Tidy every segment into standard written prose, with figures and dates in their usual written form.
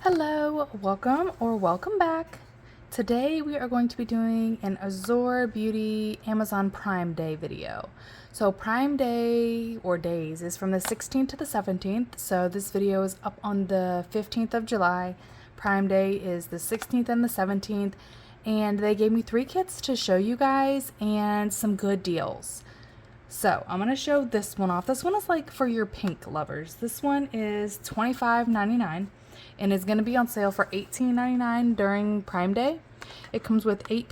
Hello, welcome back. Today we are going to be doing an Azure Beauty Amazon Prime Day video. So Prime Day, or days, is from the 16th to the 17th. So this video is up on the 15th of July. Prime Day is the 16th and the 17th. And they gave me 3 kits to show you guys and some good deals. So I'm going to show this one off. This one is like for your pink lovers. This one is $25.99. and is going to be on sale for $18.99 during Prime Day. It comes with the 8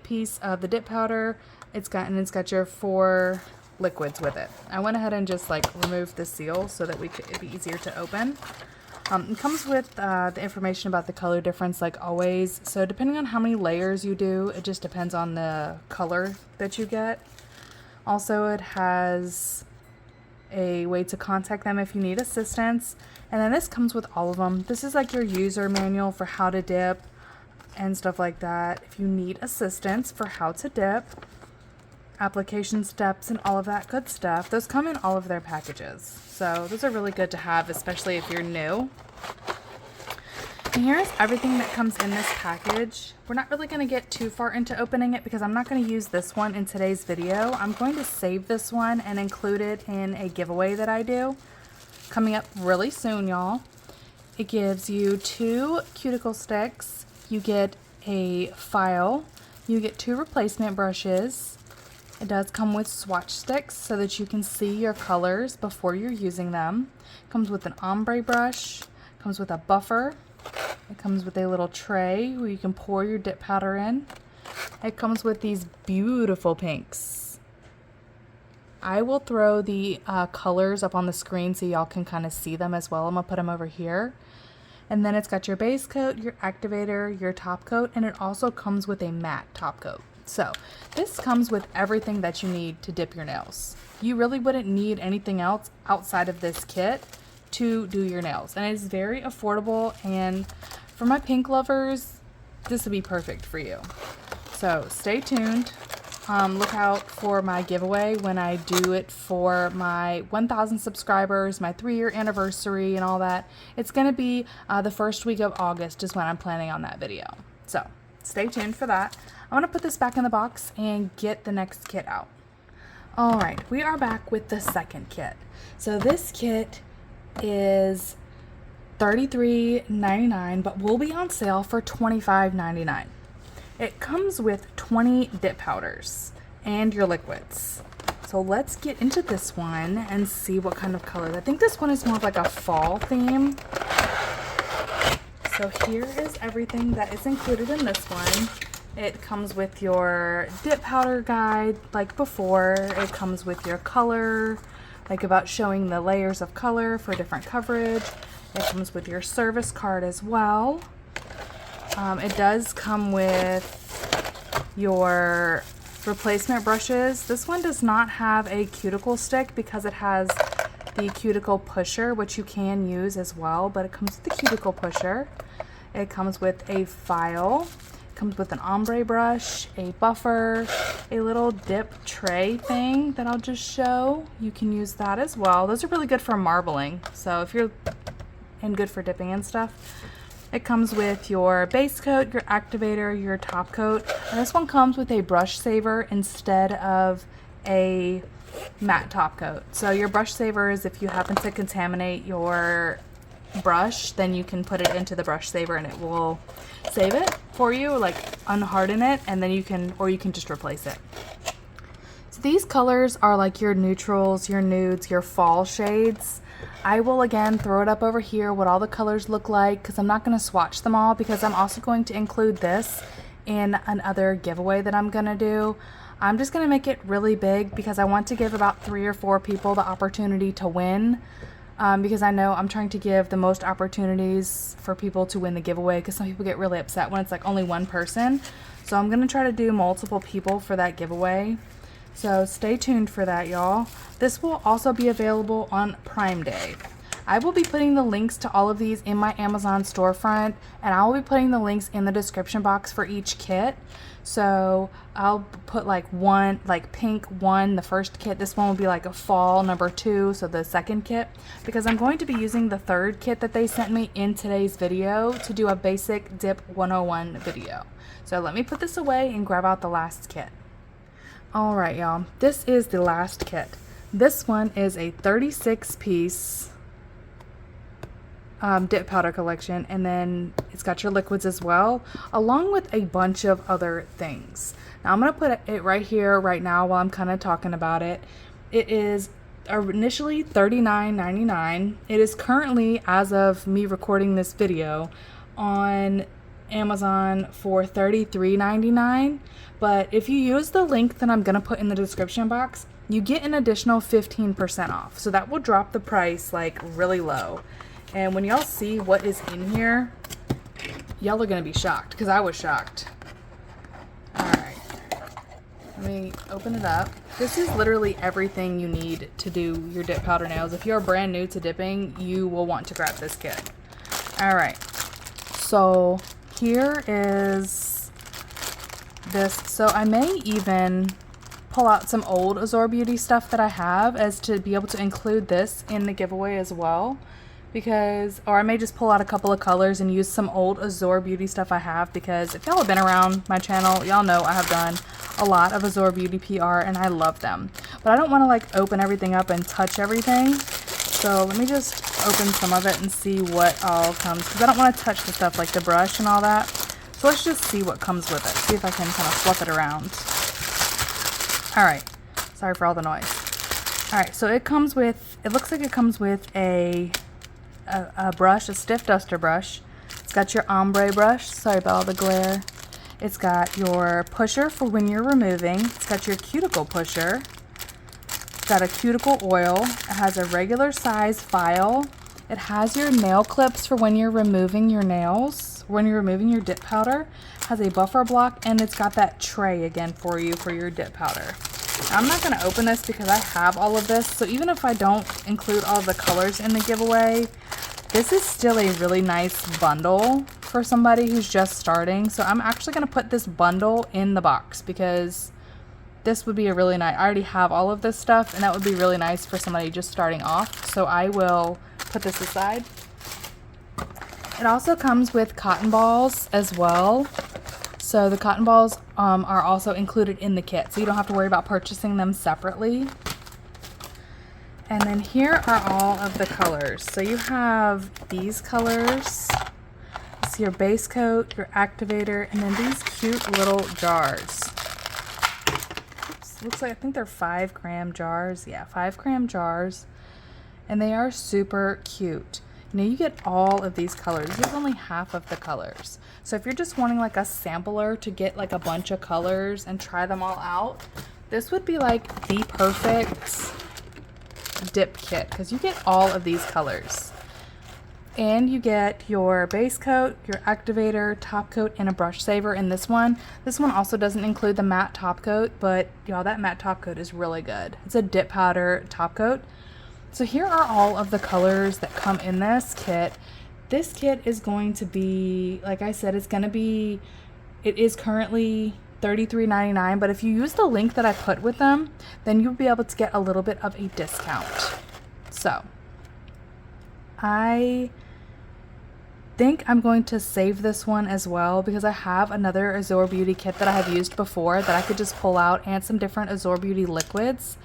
piece of the dip powder. It's got your 4 liquids with it. I went ahead and just like removed the seal so that it'd be easier to open. It comes with the information about the color difference, like always. So depending on how many layers you do, it just depends on the color that you get. Also, it has a way to contact them if you need assistance. And then this comes with all of them. This is like your user manual for how to dip and stuff like that. If you need assistance for how to dip, application steps, and all of that good stuff, those come in all of their packages. So those are really good to have, especially if you're new. And here's everything that comes in this package. We're not really going to get too far into opening it because I'm not going to use this one in today's video. I'm going to save this one and include it in a giveaway that I do coming up really soon, y'all. It gives you 2 cuticle sticks. You get a file. You get 2 replacement brushes. It does come with swatch sticks so that you can see your colors before you're using them. It comes with an ombre brush. It comes with a buffer. It comes with a little tray where you can pour your dip powder in. It comes with these beautiful pinks. I will throw the colors up on the screen so y'all can kind of see them as well. I'm going to put them over here. And then it's got your base coat, your activator, your top coat, and it also comes with a matte top coat. So this comes with everything that you need to dip your nails. You really wouldn't need anything else outside of this kit to do your nails, and it's very affordable, and for my pink lovers this would be perfect for you. So stay tuned. Look out for my giveaway when I do it for my 1,000 subscribers, my 3-year anniversary and all that. It's going to be the first week of August is when I'm planning on that video, so stay tuned for that. I'm going to put this back in the box and get the next kit out. Alright, we are back with the second kit. So this kit is $33.99 but will be on sale for $25.99. It comes with 20 dip powders and your liquids. So let's get into this one and see what kind of colors. I think this one is more of like a fall theme. So here is everything that is included in this one. It comes with your dip powder guide like before. It comes with your color, like about showing the layers of color for different coverage. It comes with your service card as well. It does come with your replacement brushes. This one does not have a cuticle stick because it has the cuticle pusher, which you can use as well, but it comes with the cuticle pusher. It comes with a file. It comes with an ombre brush, a buffer, a little dip tray thing that I'll just show. You can use that as well. Those are really good for marbling, so if you're good for dipping and stuff. It comes with your base coat, your activator, your top coat, and this one comes with a brush saver instead of a matte top coat. So your brush saver is if you happen to contaminate your brush, then you can put it into the brush saver and it will save it for you, like unharden it, and then you can just replace it. So these colors are like your neutrals, your nudes, your fall shades. I will again throw it up over here what all the colors look like because I'm not going to swatch them all because I'm also going to include this in another giveaway that I'm going to do. I'm just going to make it really big because I want to give about 3 or 4 people the opportunity to win, because I know I'm trying to give the most opportunities for people to win the giveaway because some people get really upset when it's like only one person. So I'm going to try to do multiple people for that giveaway. So stay tuned for that, y'all. This will also be available on Prime Day. I will be putting the links to all of these in my Amazon storefront, and I will be putting the links in the description box for each kit. So I'll put like one, like pink one, the first kit. This one will be like a fall number 2, so the second kit, because I'm going to be using the third kit that they sent me in today's video to do a basic dip 101 video. So let me put this away and grab out the last kit. All right, y'all, this is the last kit. This one is a 36 piece dip powder collection, and then it's got your liquids as well, along with a bunch of other things. Now I'm going to put it right here right now while I'm kind of talking about it. It is initially $39.99. It is currently, as of me recording this video, on Amazon for $33.99, but if you use the link that I'm going to put in the description box, you get an additional 15% off. So that will drop the price like really low. And when y'all see what is in here, y'all are going to be shocked, because I was shocked. Alright, let me open it up. This is literally everything you need to do your dip powder nails. If you're brand new to dipping, you will want to grab this kit. Alright, so here is this. So I may even pull out some old Azure Beauty stuff that I have, as to be able to include this in the giveaway as well. Because, or I may just pull out a couple of colors and use some old Azure Beauty stuff I have, because if y'all have been around my channel, y'all know I have done a lot of Azure Beauty PR and I love them. But I don't want to like open everything up and touch everything. So let me just open some of it and see what all comes, because I don't want to touch the stuff like the brush and all that. So let's just see what comes with it. See if I can kind of fluff it around. Alright, sorry for all the noise. Alright, so it comes with, it looks like it comes with a brush, a stiff duster brush. It's got your ombre brush, sorry about all the glare. It's got your pusher for when you're removing. It's got your cuticle pusher. It's got a cuticle oil. It has a regular size file. It has your nail clips for when you're removing your nails, when you're removing your dip powder. It has a buffer block, and it's got that tray again for you for your dip powder. Now, I'm not going to open this because I have all of this, so even if I don't include all the colors in the giveaway, this is still a really nice bundle for somebody who's just starting. So I'm actually going to put this bundle in the box, because this would be a really nice, I already have all of this stuff, and that would be really nice for somebody just starting off. So I will put this aside. It also comes with cotton balls as well. So the cotton balls are also included in the kit, so you don't have to worry about purchasing them separately. And then here are all of the colors. So you have these colors. It's your base coat, your activator, and then these cute little jars. Oops, looks like, I think they're 5-gram jars. Yeah, 5-gram jars. And they are super cute. You know, you get all of these colors. This is only half of the colors. So if you're just wanting like a sampler to get like a bunch of colors and try them all out, this would be like the perfect dip kit, because you get all of these colors. And you get your base coat, your activator, top coat, and a brush saver in this one. This one also doesn't include the matte top coat, but y'all, that matte top coat is really good. It's a dip powder top coat. So here are all of the colors that come in this kit. This kit is going to be, like I said, it is currently $33.99, but if you use the link that I put with them, then you'll be able to get a little bit of a discount. So I think I'm going to save this one as well, because I have another Azure Beauty kit that I have used before that I could just pull out, and some different Azure Beauty liquids.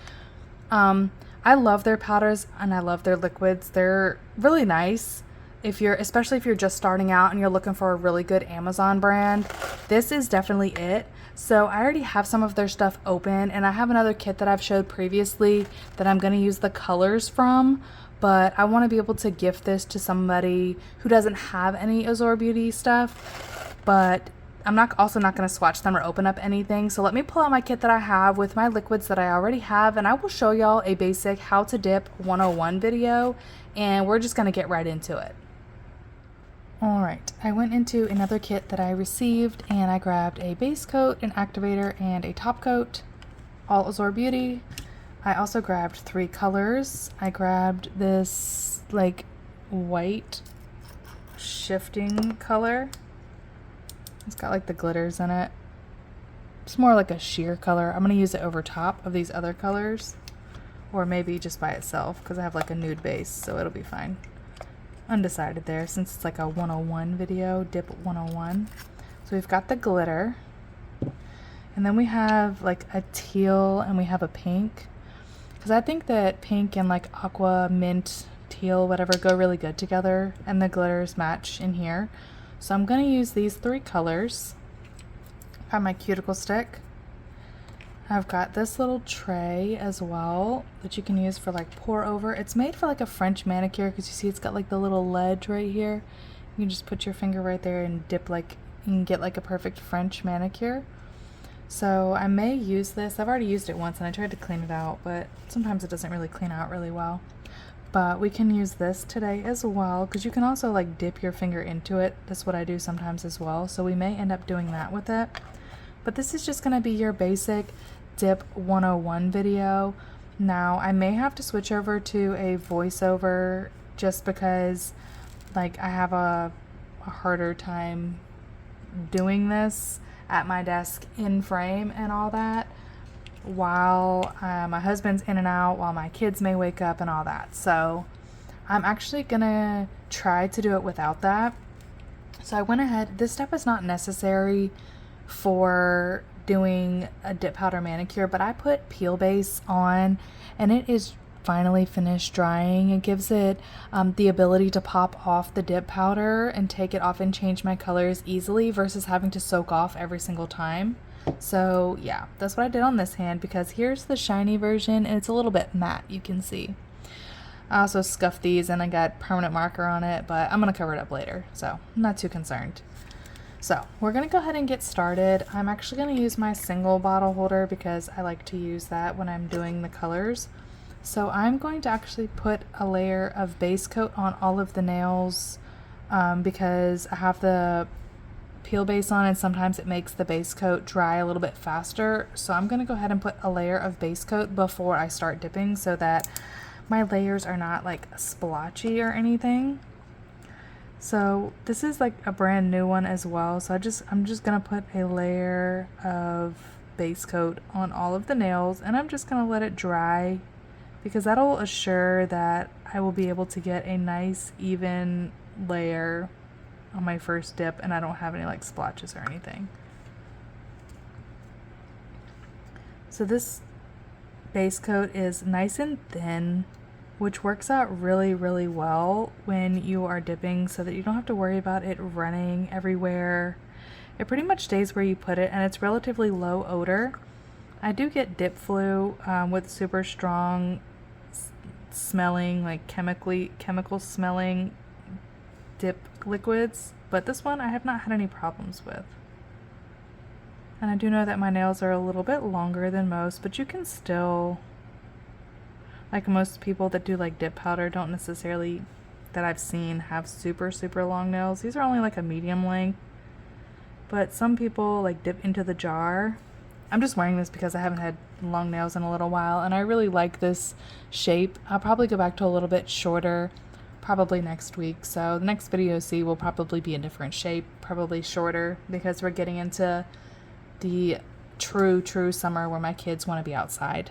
I love their powders and I love their liquids. They're really nice. Especially if you're just starting out and you're looking for a really good Amazon brand, this is definitely it. So I already have some of their stuff open, and I have another kit that I've showed previously that I'm going to use the colors from, but I want to be able to gift this to somebody who doesn't have any Azure Beauty stuff, but I'm also not going to swatch them or open up anything. So let me pull out my kit that I have with my liquids that I already have, and I will show y'all a basic how to dip 101 video, and we're just going to get right into it. Alright, I went into another kit that I received, and I grabbed a base coat, an activator, and a top coat, all Azure Beauty. I also grabbed 3 colors. I grabbed this like white shifting color. It's got like the glitters in it. It's more like a sheer color. I'm going to use it over top of these other colors, or maybe just by itself because I have like a nude base, so it'll be fine. Undecided there since it's like a 101 video, dip 101. So we've got the glitter, and then we have like a teal and we have a pink, because I think that pink and like aqua, mint, teal, whatever go really good together, and the glitters match in here. So I'm going to use these three colors. I have my cuticle stick. I've got this little tray as well that you can use for like pour over. It's made for like a French manicure because you see it's got like the little ledge right here. You can just put your finger right there and dip, like you can get like a perfect French manicure. So I may use this. I've already used it once and I tried to clean it out, but sometimes it doesn't really clean out really well. But we can use this today as well because you can also like dip your finger into it. That's what I do sometimes as well. So we may end up doing that with it. But this is just going to be your basic dip 101 video. Now I may have to switch over to a voiceover just because like I have a harder time doing this at my desk in frame and all that while my husband's in and out, while my kids may wake up and all that. So I'm actually gonna try to do it without that. So I went ahead, this step is not necessary for doing a dip powder manicure, but I put peel base on and it is finally finished drying. It gives it the ability to pop off the dip powder and take it off and change my colors easily versus having to soak off every single time. So yeah, that's what I did on this hand, because here's the shiny version and it's a little bit matte, you can see. I also scuffed these and I got permanent marker on it, but I'm gonna cover it up later, so I'm not too concerned. So we're gonna go ahead and get started. I'm actually gonna use my single bottle holder because I like to use that when I'm doing the colors. So I'm going to actually put a layer of base coat on all of the nails because I have the peel base on and sometimes it makes the base coat dry a little bit faster. So I'm gonna go ahead and put a layer of base coat before I start dipping so that my layers are not like splotchy or anything. So this is like a brand new one as well. So I'm just gonna put a layer of base coat on all of the nails and I'm just gonna let it dry because that'll assure that I will be able to get a nice even layer on my first dip and I don't have any like splotches or anything. So this base coat is nice and thin, which works out really, really well when you are dipping so that you don't have to worry about it running everywhere. It pretty much stays where you put it and it's relatively low odor. I do get dip flu with super strong smelling, like chemical smelling dip liquids, but this one I have not had any problems with. And I do know that my nails are a little bit longer than most, but you can still, like most people that do like dip powder don't necessarily, that I've seen, have super long nails. These are only like a medium length, but some people like dip into the jar. I'm just wearing this because I haven't had long nails in a little while and I really like this shape. I'll probably go back to a little bit shorter probably next week. So the next video you see will probably be a different shape, probably shorter, because we're getting into the true summer where my kids want to be outside.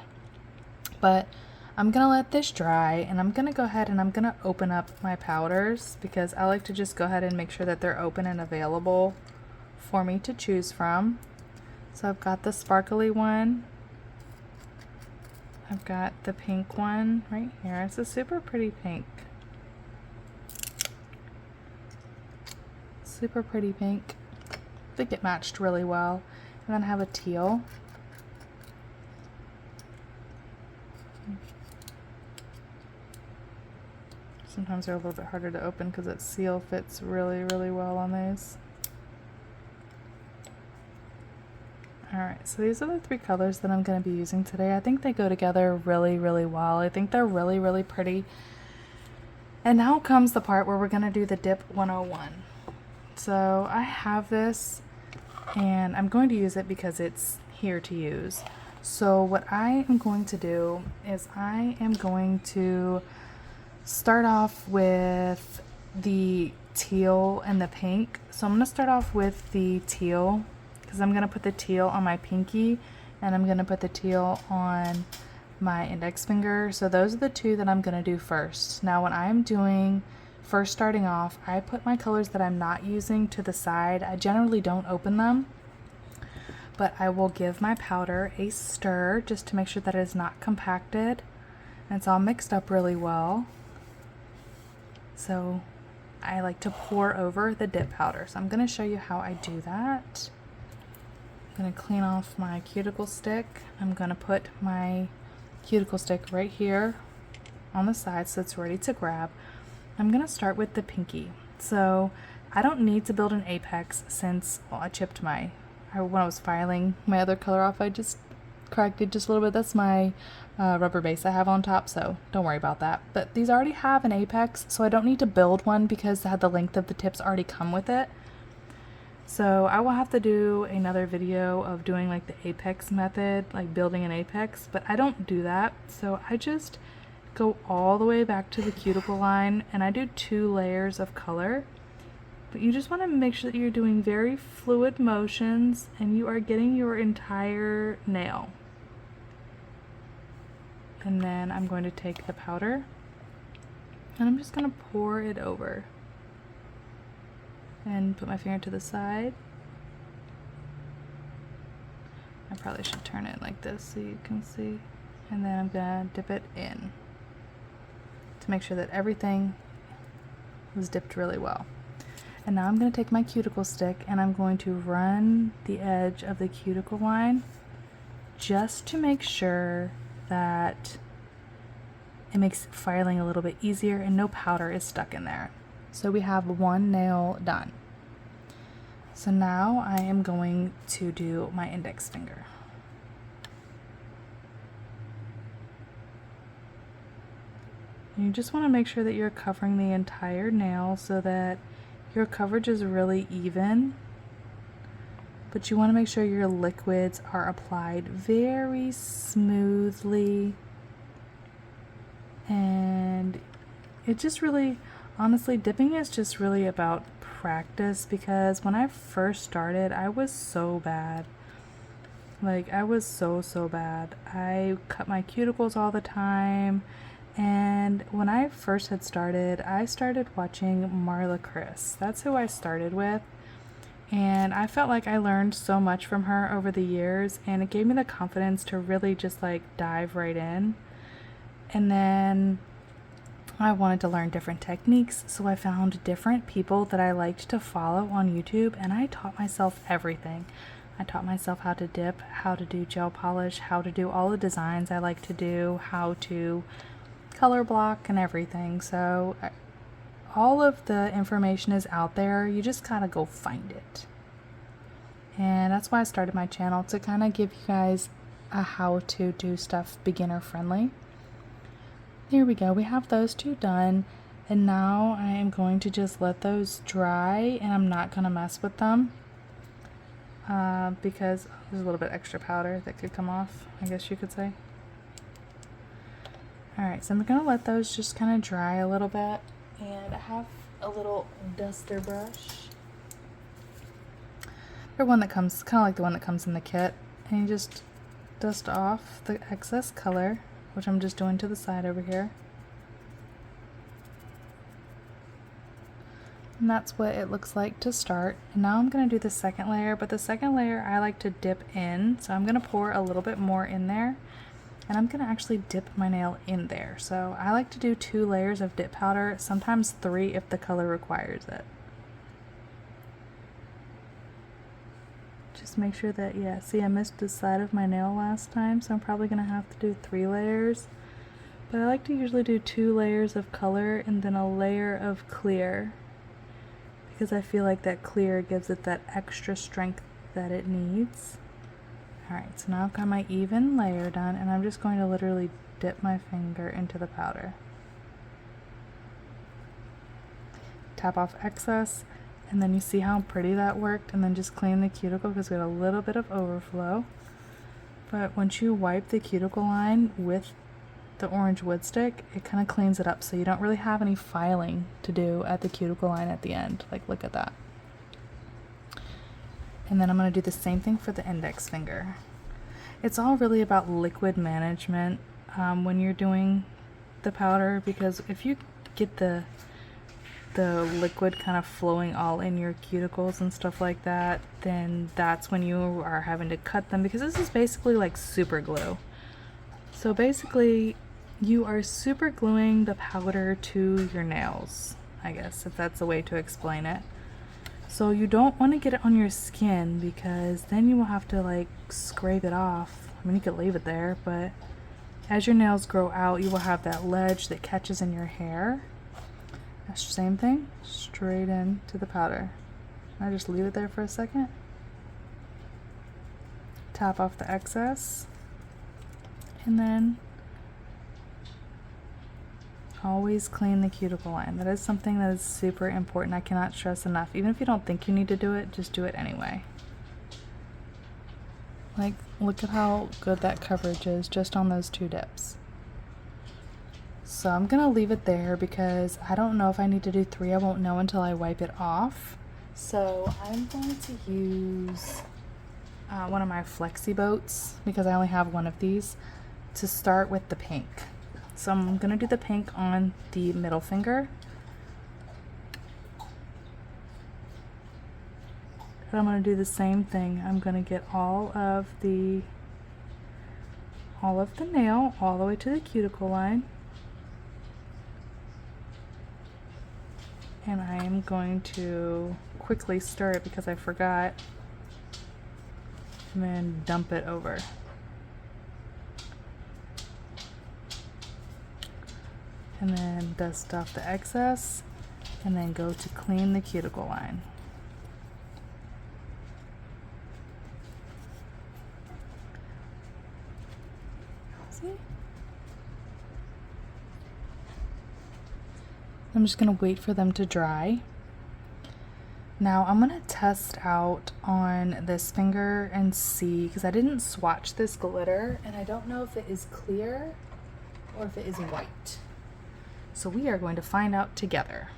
But I'm gonna let this dry and I'm gonna go ahead and I'm gonna open up my powders because I like to just go ahead and make sure that they're open and available for me to choose from. So I've got the sparkly one, I've got the pink one right here. It's a super pretty pink. Super pretty pink. I think it matched really well. And then I have a teal. Sometimes they're a little bit harder to open because that seal fits really well on these. Alright, so these are the three colors that I'm going to be using today. I think they go together really well. I think they're really pretty. And now comes the part where we're going to do the dip 101. So I have this and I'm going to use it because it's here to use. So what I am going to do is I am going to start off with the teal and the pink. So I'm going to start off with the teal because I'm going to put the teal on my pinky and I'm going to put the teal on my index finger. So those are the two that I'm going to do first. Now when I'm doing first starting off, I put my colors that I'm not using to the side. I generally don't open them, but I will give my powder a stir just to make sure that it is not compacted and it's all mixed up really well. So I like to pour over the dip powder. So I'm going to show you how I do that. I'm going to clean off my cuticle stick. I'm going to put my cuticle stick right here on the side so it's ready to grab. I'm going to start with the pinky. So I don't need to build an apex since, well, I chipped when I was filing my other color off, I just cracked it just a little bit. That's my rubber base I have on top, so don't worry about that. But these already have an apex, so I don't need to build one because the length of the tips already come with it. So I will have to do another video of doing like the apex method, like building an apex, but I don't do that. So I just go all the way back to the cuticle line and I do 2 layers of color. But you just want to make sure that you're doing very fluid motions and you are getting your entire nail. And then I'm going to take the powder and I'm just going to pour it over and put my finger to the side. I probably should turn it like this so you can see. And then I'm going to dip it in to make sure that everything was dipped really well. And now I'm going to take my cuticle stick and I'm going to run the edge of the cuticle line just to make sure that it makes filing a little bit easier and no powder is stuck in there. So we have 1 nail done. So now I am going to do my index finger. You just want to make sure that you're covering the entire nail so that your coverage is really even, but you want to make sure your liquids are applied very smoothly. And it just really, honestly, dipping is just really about practice, because when I first started, I was so bad. Like, I was so bad. I cut my cuticles all the time. And when I first had started, I started watching Marla Chris. That's who I started with. And I felt like I learned so much from her over the years, and it gave me the confidence to really just like dive right in. And then I wanted to learn different techniques, so I found different people that I liked to follow on YouTube, and I taught myself everything. I taught myself how to dip, how to do gel polish, how to do all the designs I like to do, how to color block and everything. So all of the information is out there. You just gotta go find it. And that's why I started my channel, to kind of give you guys a how to do stuff beginner friendly. Here we go. We have those 2 done. And now I am going to just let those dry, and I'm not going to mess with them because there's a little bit extra powder that could come off, I guess you could say. Alright, so I'm going to let those just kind of dry a little bit, and I have a little duster brush. Or one that comes, kind of like the one that comes in the kit, and you just dust off the excess color, which I'm just doing to the side over here. And that's what it looks like to start. And now I'm going to do the second layer, but the second layer I like to dip in, so I'm going to pour a little bit more in there. And I'm going to actually dip my nail in there. So I like to do 2 layers of dip powder, sometimes 3 if the color requires it. Just make sure that, yeah, see, I missed the side of my nail last time, so I'm probably going to have to do 3 layers. But I like to usually do 2 layers of color and then a layer of clear, because I feel like that clear gives it that extra strength that it needs. Alright, so now I've got my even layer done, and I'm just going to literally dip my finger into the powder. Tap off excess, and then you see how pretty that worked, and then just clean the cuticle because we had a little bit of overflow. But once you wipe the cuticle line with the orange wood stick, it kind of cleans it up so you don't really have any filing to do at the cuticle line at the end. Like, look at that. And then I'm going to do the same thing for the index finger. It's all really about liquid management when you're doing the powder, because if you get the liquid kind of flowing all in your cuticles and stuff like that, then that's when you are having to cut them, because this is basically like super glue. So basically you are super gluing the powder to your nails, I guess, if that's a way to explain it. So you don't want to get it on your skin, because then you will have to like scrape it off. I mean, you could leave it there, but as your nails grow out, you will have that ledge that catches in your hair. Same thing, straight into the powder. I just leave it there for a second. Tap off the excess, and then always clean the cuticle line. That is something that is super important. I cannot stress enough. Even if you don't think you need to do it, just do it anyway. Like, look at how good that coverage is just on those 2 dips. So I'm gonna leave it there because I don't know if I need to do 3. I won't know until I wipe it off. So I'm going to use one of my flexi boats, because I only have one of these, to start with the pink. So I'm gonna do the pink on the middle finger. And I'm gonna do the same thing. I'm gonna get all of the nail all the way to the cuticle line. And I am going to quickly stir it because I forgot, and then dump it over. And then dust off the excess, and then go to clean the cuticle line. See? I'm just gonna wait for them to dry. Now I'm gonna test out on this finger and see, because I didn't swatch this glitter and I don't know if it is clear or if it is white. So we are going to find out together.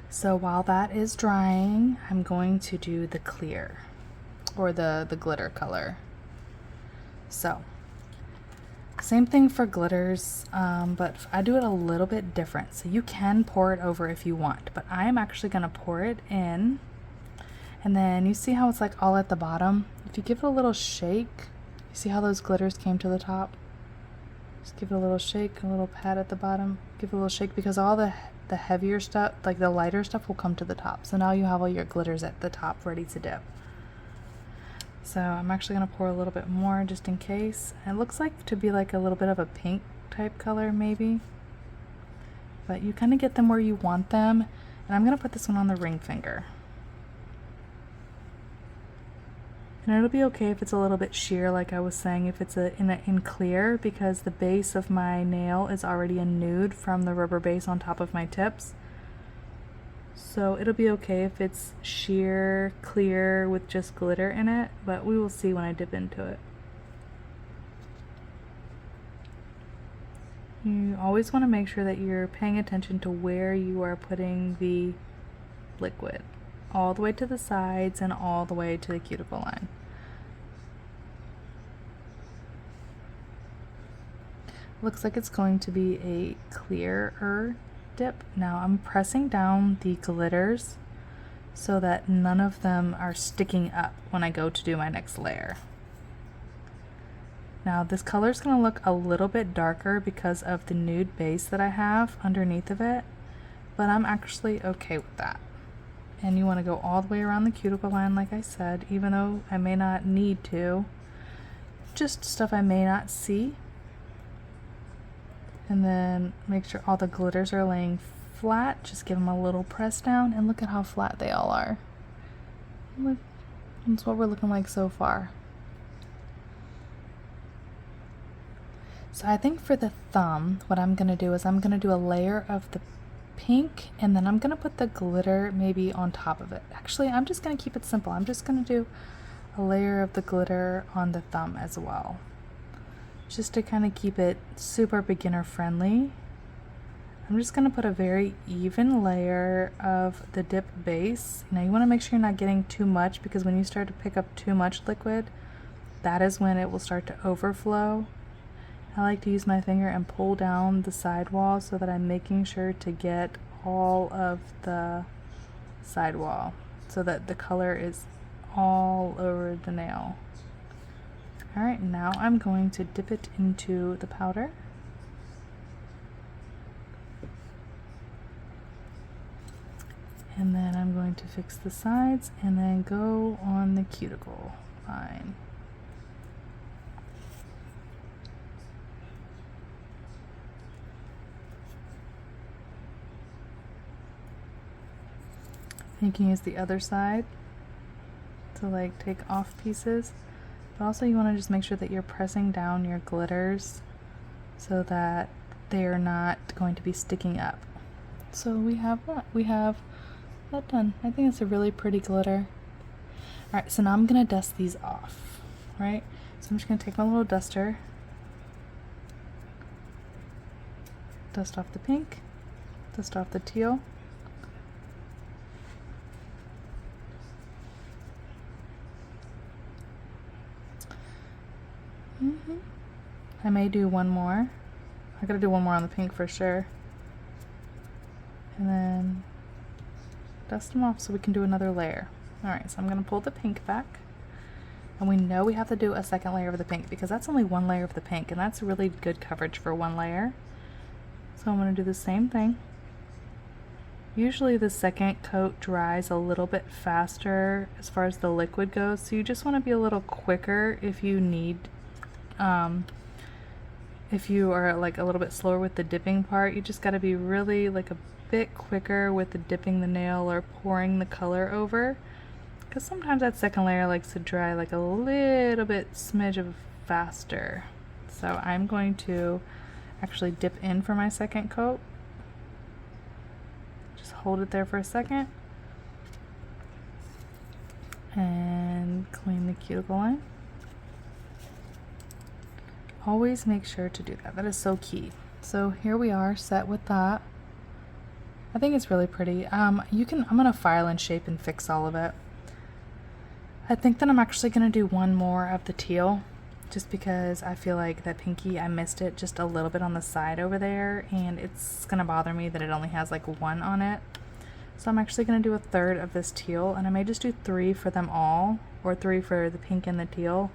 So while that is drying, I'm going to do the clear, or the glitter color. So same thing for glitters, but I do it a little bit different. So you can pour it over if you want, but I'm actually gonna pour it in, and then you see how it's like all at the bottom? If you give it a little shake, you see how those glitters came to the top? Just give it a little shake, a little pat at the bottom, give it a little shake, because all the heavier stuff, like the lighter stuff, will come to the top. So now you have all your glitters at the top ready to dip. So I'm actually going to pour a little bit more just in case. It looks like to be like a little bit of a pink type color maybe, but you kind of get them where you want them. And I'm going to put this one on the ring finger. And it'll be okay if it's a little bit sheer, like I was saying, if it's in clear, because the base of my nail is already in nude from the rubber base on top of my tips. So it'll be okay if it's sheer clear with just glitter in it, but we will see when I dip into it. You always want to make sure that you're paying attention to where you are putting the liquid, all the way to the sides and all the way to the cuticle line. Looks like it's going to be a clearer dip. Now I'm pressing down the glitters so that none of them are sticking up when I go to do my next layer. Now this color is going to look a little bit darker because of the nude base that I have underneath of it, but I'm actually okay with that. And you want to go all the way around the cuticle line, like I said, even though I may not need to, just stuff I may not see. And then make sure all the glitters are laying flat. Just give them a little press down, and look at how flat they all are. Look, that's what we're looking like so far. So I think for the thumb, what I'm gonna do is I'm gonna do a layer of the pink, and then I'm gonna put the glitter maybe on top of it. Actually, I'm just gonna keep it simple. I'm just gonna do a layer of the glitter on the thumb as well. just to kind of keep it super beginner friendly. I'm just going to put a very even layer of the dip base. Now you want to make sure you're not getting too much, because when you start to pick up too much liquid, that is when it will start to overflow. I like to use my finger and pull down the sidewall so that I'm making sure to get all of the sidewall so that the color is all over the nail. Alright, now I'm going to dip it into the powder. And then I'm going to fix the sides and then go on the cuticle line. You can use the other side to like take off pieces, but also you want to just make sure that you're pressing down your glitters so that they're not going to be sticking up. So we have that done. I think it's a really pretty glitter. Alright, so now I'm gonna dust these off. Right? So I'm just gonna take my little duster, dust off the pink, dust off the teal. I may do one more. I gotta do one more on the pink for sure. And then dust them off so we can do another layer. Alright, so I'm gonna pull the pink back. And we know we have to do a second layer of the pink because that's only one layer of the pink, and that's really good coverage for one layer. So I'm gonna do the same thing. Usually the second coat dries a little bit faster as far as the liquid goes, so you just want to be a little quicker if you need, if you are like a little bit slower with the dipping part. You just got to be really like a bit quicker with the dipping the nail or pouring the color over, because sometimes that second layer likes to dry like a little bit smidge of faster. So I'm going to actually dip in for my second coat. Just hold it there for a second and clean the cuticle line. Always make sure to do that. That is so key. So here we are set with that. I think it's really pretty. I'm gonna file and shape and fix all of it. I think that I'm actually gonna do one more of the teal, just because I feel like that pinky, I missed it just a little bit on the side over there, and it's gonna bother me that it only has like one on it. So I'm actually gonna do a third of this teal, and I may just do 3 for them all, or 3 for the pink and the teal.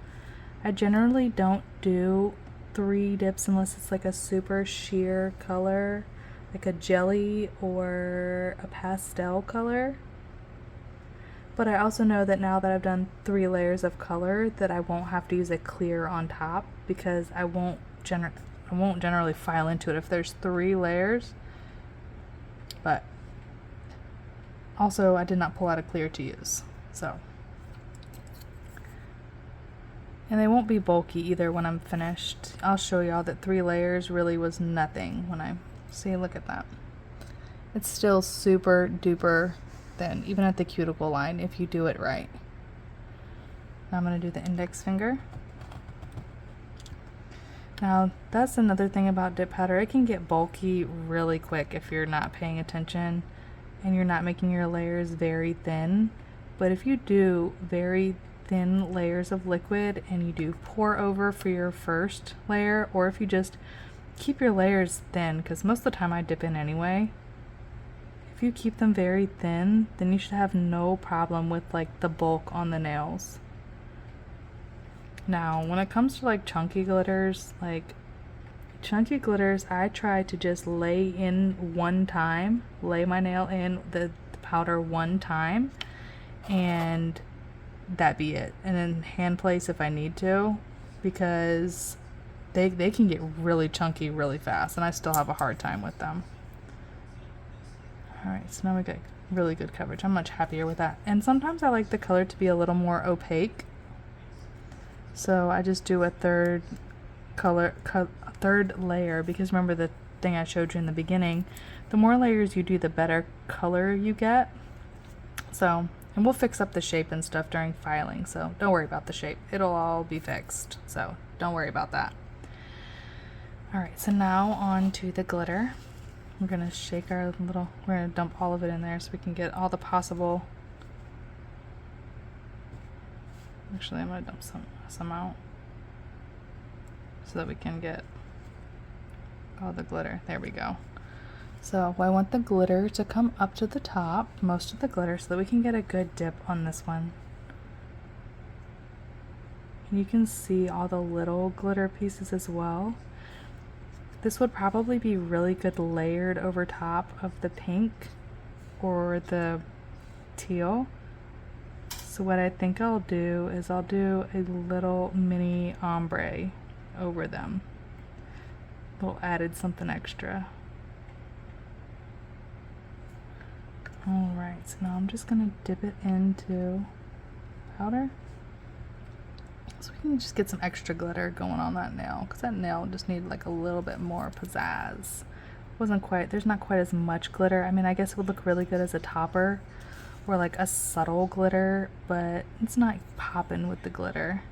I generally don't do 3 dips unless it's like a super sheer color, like a jelly or a pastel color. But I also know that now that I've done 3 layers of color, that I won't have to use a clear on top, because I won't generally file into it if there's 3 layers. But also I did not pull out a clear to use, so. And they won't be bulky either when I'm finished. I'll show y'all that 3 layers really was nothing when I see, look at that. It's still super duper thin, even at the cuticle line, if you do it right. Now I'm going to do the index finger. Now that's another thing about dip powder. It can get bulky really quick if you're not paying attention and you're not making your layers very thin. But if you do very thin layers of liquid and you do pour over for your first layer, or if you just keep your layers thin, because most of the time I dip in anyway, if you keep them very thin, then you should have no problem with like the bulk on the nails. Now when it comes to like chunky glitters, I try to just lay in one time, lay my nail in the powder one time, and that be it, and then hand place if I need to, because they can get really chunky really fast and I still have a hard time with them. Alright, so now we got really good coverage. I'm much happier with that. And sometimes I like the color to be a little more opaque, so I just do a third layer, because remember the thing I showed you in the beginning, the more layers you do, the better color you get. So, and we'll fix up the shape and stuff during filing, so don't worry about the shape. It'll all be fixed, so don't worry about that. Alright, so now on to the glitter. We're gonna shake our little, we're gonna dump all of it in there so we can get all the possible. Actually, I'm gonna dump some out so that we can get all the glitter. There we go. So I want the glitter to come up to the top, most of the glitter, so that we can get a good dip on this one. And you can see all the little glitter pieces as well. This would probably be really good layered over top of the pink or the teal. So what I think I'll do is I'll do a little mini ombre over them. A little added something extra. Alright, so now I'm just gonna dip it into powder. So we can just get some extra glitter going on that nail, because that nail just needed like a little bit more pizzazz. Wasn't quite, there's not quite as much glitter. I mean, I guess it would look really good as a topper or like a subtle glitter, but it's not popping with the glitter.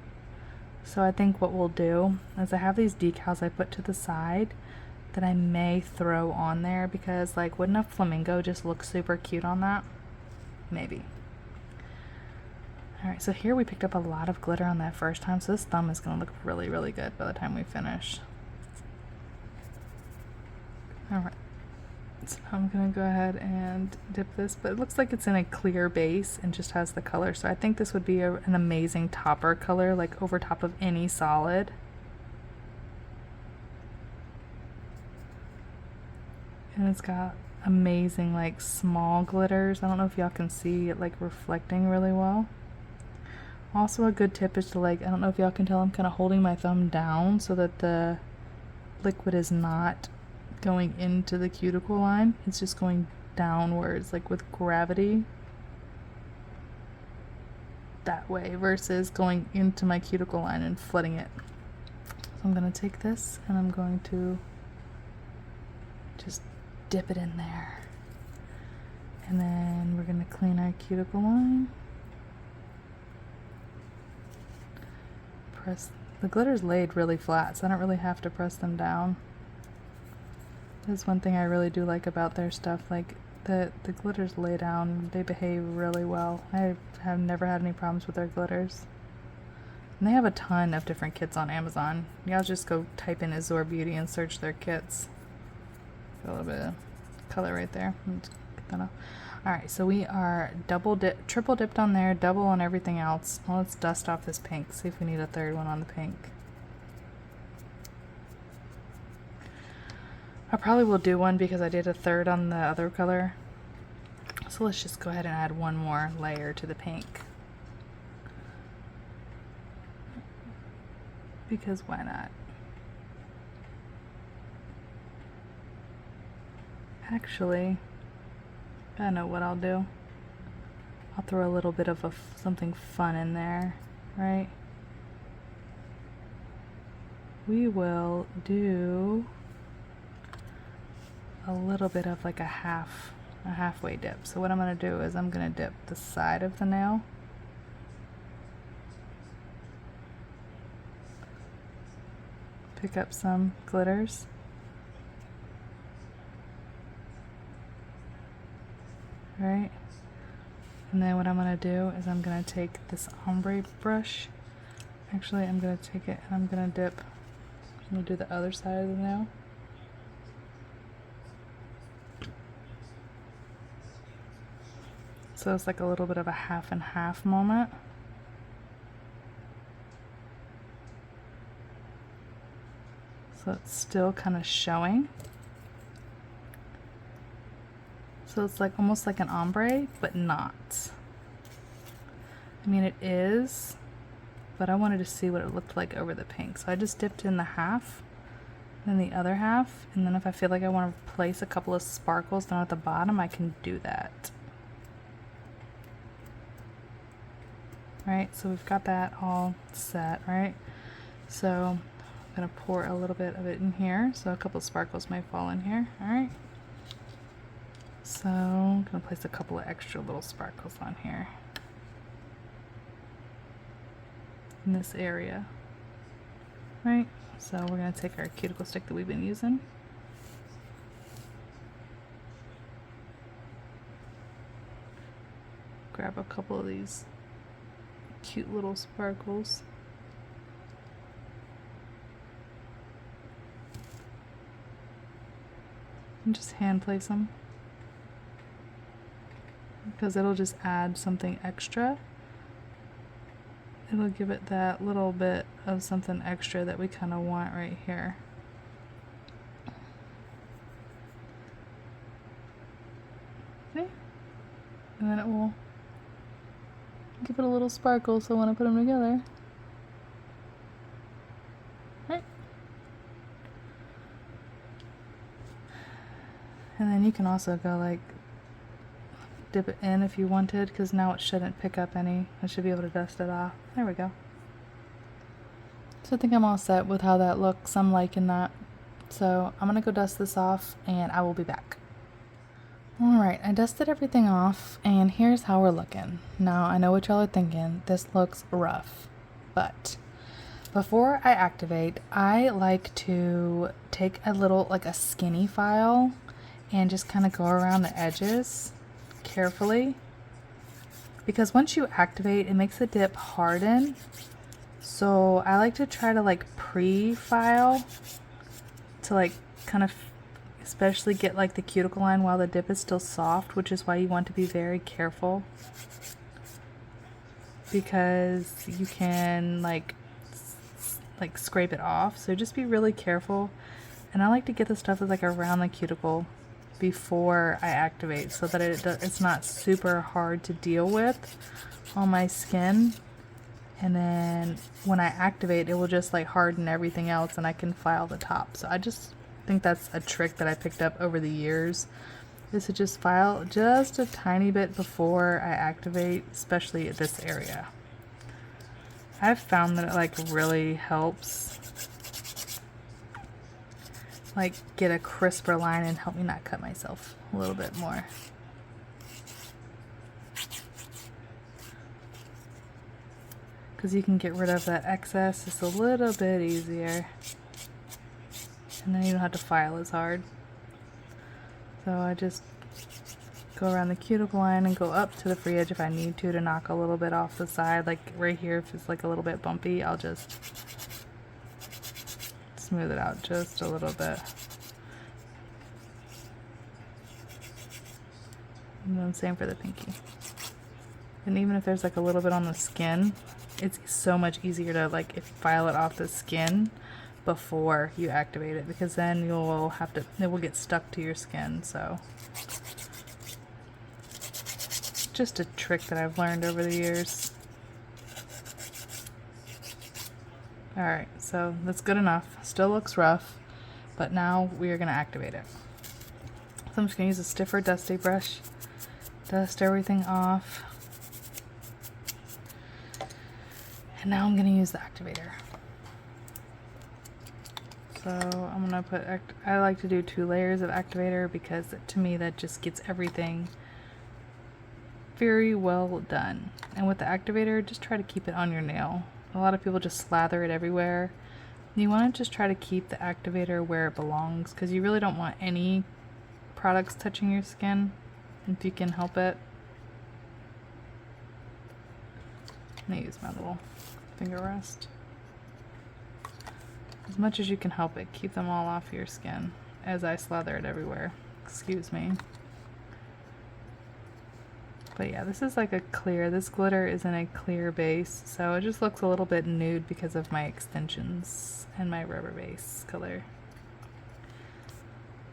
So I think what we'll do is I have these decals I put to the side that I may throw on there, because like, wouldn't a flamingo just look super cute on that? Maybe. Alright, so here we picked up a lot of glitter on that first time, so this thumb is going to look really, really good by the time we finish. Alright, so I'm going to go ahead and dip this, but it looks like it's in a clear base and just has the color, so I think this would be an amazing topper color, like over top of any solid. And it's got amazing like small glitters. I don't know if y'all can see it like reflecting really well. Also a good tip is to like, I don't know if y'all can tell, I'm kind of holding my thumb down so that the liquid is not going into the cuticle line. It's just going downwards, like with gravity. That way, versus going into my cuticle line and flooding it. So I'm going to take this and I'm going to just dip it in there. And then we're going to clean our cuticle line. Press, the glitter's laid really flat, so I don't really have to press them down. That's one thing I really do like about their stuff, like the glitters lay down, they behave really well. I have never had any problems with their glitters. And they have a ton of different kits on Amazon. Y'all just go type in Azure Beauty and search their kits. Got a little bit of color right there. Let's get that off. Alright, so we are triple dipped on there, double on everything else. Well, let's dust off this pink, see if we need a third one on the pink. I probably will do one because I did a third on the other color. So let's just go ahead and add one more layer to the pink. Because why not? Actually, I know what I'll do. I'll throw a little bit of something fun in there, right? We will do a little bit of like a halfway dip. So what I'm going to do is I'm going to dip the side of the nail. Pick up some glitters. Right? And then what I'm going to do is I'm going to take this ombre brush. Actually, I'm going to take it and I'm going to dip. I'm going to do the other side of the nail. So it's like a little bit of a half and half moment. So it's still kind of showing. So it's like almost like an ombre, but not. I mean, it is, but I wanted to see what it looked like over the pink. So I just dipped in the half, then the other half, and then if I feel like I want to place a couple of sparkles down at the bottom, I can do that. Right, so we've got that all set, right? So I'm gonna pour a little bit of it in here, so a couple of sparkles may fall in here, all right? So I'm going to place a couple of extra little sparkles on here in this area. right? So we're going to take our cuticle stick that we've been using. Grab a couple of these cute little sparkles. And just hand place them, because it'll just add something extra. It'll give it that little bit of something extra that we kind of want right here. Okay. And then it will give it a little sparkle, so when I put them together. Right. And then you can also go like dip it in if you wanted, because now it shouldn't pick up any. I should be able to dust it off. There we go. So I think I'm all set with how that looks. I'm liking that. So I'm gonna go dust this off and I will be back. Alright, I dusted everything off and here's how we're looking. Now I know what y'all are thinking, this looks rough, but before I activate, I like to take a little, like a skinny file, and just kind of go around the edges carefully, because once you activate, it makes the dip harden. So I like to try to like pre-file to like kind of especially get like the cuticle line while the dip is still soft, which is why you want to be very careful, because you can like scrape it off. So just be really careful. And I like to get the stuff that's like around the cuticle before I activate, so that it's not super hard to deal with on my skin. And then when I activate, it will just like harden everything else and I can file the top. So I just think that's a trick that I picked up over the years, is to just file just a tiny bit before I activate, especially at this area. I've found that it like really helps like get a crisper line and help me not cut myself a little bit more. Because you can get rid of that excess just a little bit easier, and then you don't have to file as hard. So I just go around the cuticle line and go up to the free edge if I need to knock a little bit off the side. Like right here, if it's like a little bit bumpy, I'll just smooth it out just a little bit. And then same for the pinky. And even if there's like a little bit on the skin, it's so much easier to like file it off the skin before you activate it, because then you'll have to, it will get stuck to your skin. So just a trick that I've learned over the years. Alright, so that's good enough. Still looks rough, but now we are going to activate it. So I'm just going to use a stiffer dusty brush, dust everything off. And now I'm going to use the activator. So I'm going to put, I like to do 2 layers of activator, because to me that just gets everything very well done. And with the activator, just try to keep it on your nail. A lot of people just slather it everywhere. You want to just try to keep the activator where it belongs, because you really don't want any products touching your skin if you can help it. I'm going to use my little finger rest. As much as you can help it, keep them all off your skin as I slather it everywhere. Excuse me. But yeah, this is like a clear, this glitter is in a clear base, so it just looks a little bit nude because of my extensions and my rubber base color.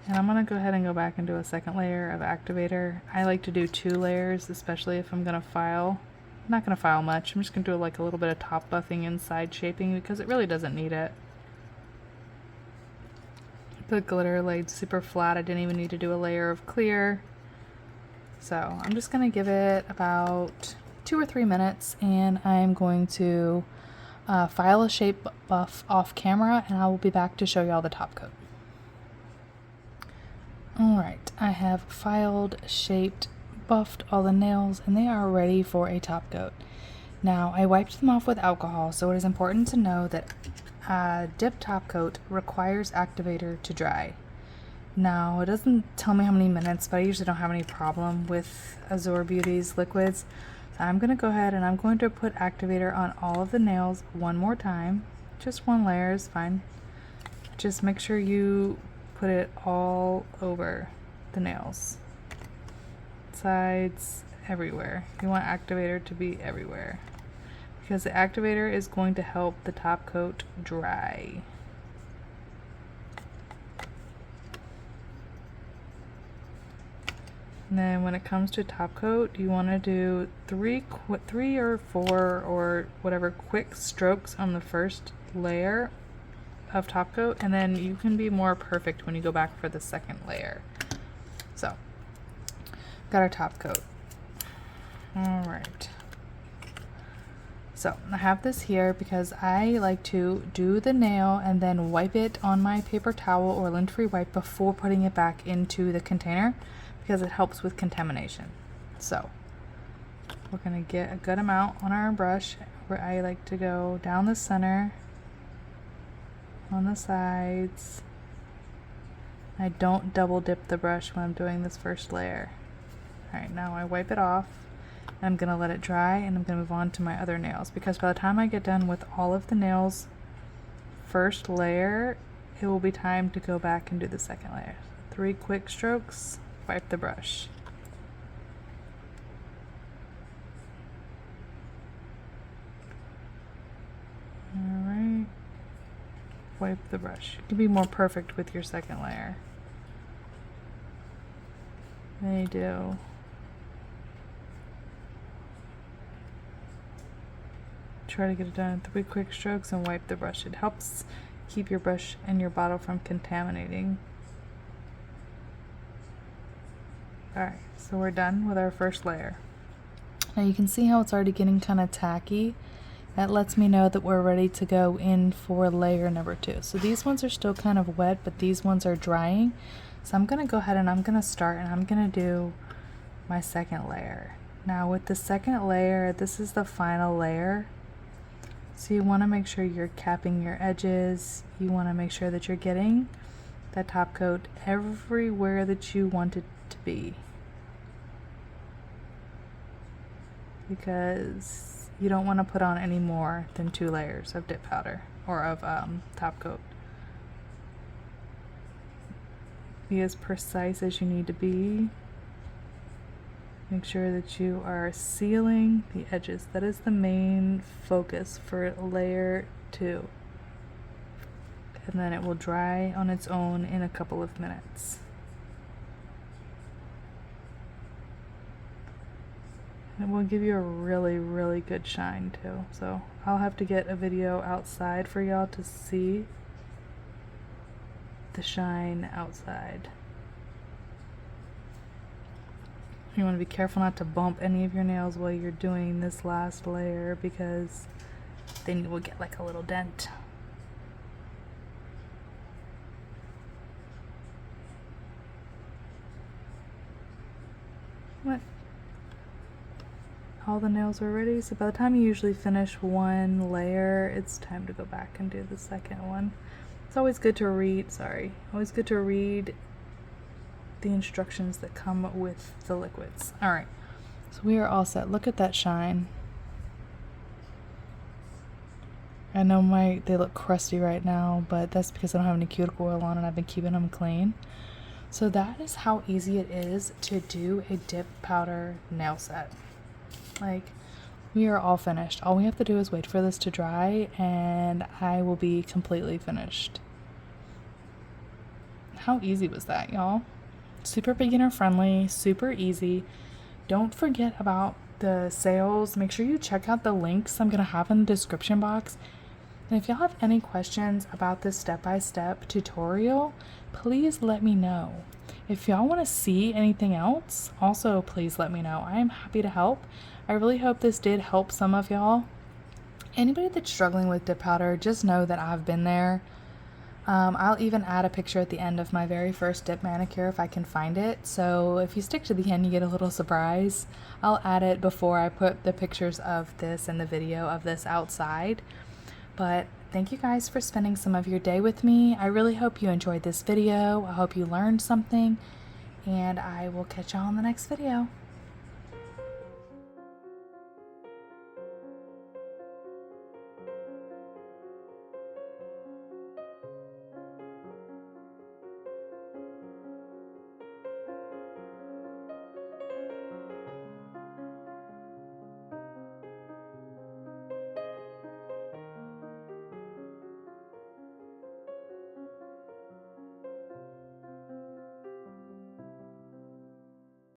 And I'm going to go ahead and go back and do a second layer of activator. I like to do 2 layers, especially if I'm going to file. I'm not going to file much, I'm just going to do like a little bit of top buffing and side shaping, because it really doesn't need it. The glitter laid super flat, I didn't even need to do a layer of clear. So I'm just going to give it about 2 or 3 minutes, and I'm going to file a shape buff off camera, and I will be back to show you all the top coat. Alright, I have filed, shaped, buffed all the nails, and they are ready for a top coat. Now I wiped them off with alcohol, so it is important to know that dip top coat requires activator to dry. Now, it doesn't tell me how many minutes, but I usually don't have any problem with Azure Beauty's liquids. So I'm going to go ahead and I'm going to put activator on all of the nails one more time. Just one layer is fine. Just make sure you put it all over the nails. Sides, everywhere. You want activator to be everywhere, because the activator is going to help the top coat dry. And then when it comes to top coat, you want to do three or four or whatever quick strokes on the first layer of top coat, and then you can be more perfect when you go back for the second layer. So, got our top coat. Alright. So, I have this here because I like to do the nail and then wipe it on my paper towel or lint-free wipe before putting it back into the container, because it helps with contamination. So, we're going to get a good amount on our brush, where I like to go down the center, on the sides. I don't double dip the brush when I'm doing this first layer. Alright, now I wipe it off, and I'm going to let it dry, and I'm going to move on to my other nails, because by the time I get done with all of the nails first layer, it will be time to go back and do the second layer. 3 quick strokes, wipe the brush. Alright, wipe the brush. You can be more perfect with your second layer. They do. Try to get it done in 3 quick strokes and wipe the brush. It helps keep your brush and your bottle from contaminating. Alright, so we're done with our first layer. Now you can see how it's already getting kind of tacky. That lets me know that we're ready to go in for layer number 2. So these ones are still kind of wet, but these ones are drying. So I'm going to go ahead and I'm going to start, and I'm going to do my second layer. Now with the second layer, this is the final layer. So you want to make sure you're capping your edges. You want to make sure that you're getting that top coat everywhere that you want it to be, because you don't want to put on any more than 2 layers of dip powder or of top coat. Be as precise as you need to be. Make sure that you are sealing the edges. That is the main focus for layer 2. And then it will dry on its own in a couple of minutes. It will give you a really, really good shine too. So I'll have to get a video outside for y'all to see the shine outside. You want to be careful not to bump any of your nails while you're doing this last layer, because then you will get like a little dent. What? All the nails are ready, so by the time you usually finish one layer, it's time to go back and do the second one. It's always good to read, always good to read the instructions that come with the liquids. Alright, so we are all set. Look at that shine. I know they look crusty right now, but that's because I don't have any cuticle oil on and I've been keeping them clean. So that is how easy it is to do a dip powder nail set. Like, we are all finished. All we have to do is wait for this to dry and I will be completely finished. How easy was that, y'all? Super beginner friendly, super easy. Don't forget about the sales. Make sure you check out the links I'm going to have in the description box. And if y'all have any questions about this step-by-step tutorial, please let me know. If y'all want to see anything else, also please let me know. I am happy to help. I really hope this did help some of y'all. Anybody that's struggling with dip powder, just know that I've been there. I'll even add a picture at the end of my very first dip manicure if I can find it. So if you stick to the end, you get a little surprise. I'll add it before I put the pictures of this and the video of this outside. But thank you guys for spending some of your day with me. I really hope you enjoyed this video. I hope you learned something, and I will catch y'all in the next video.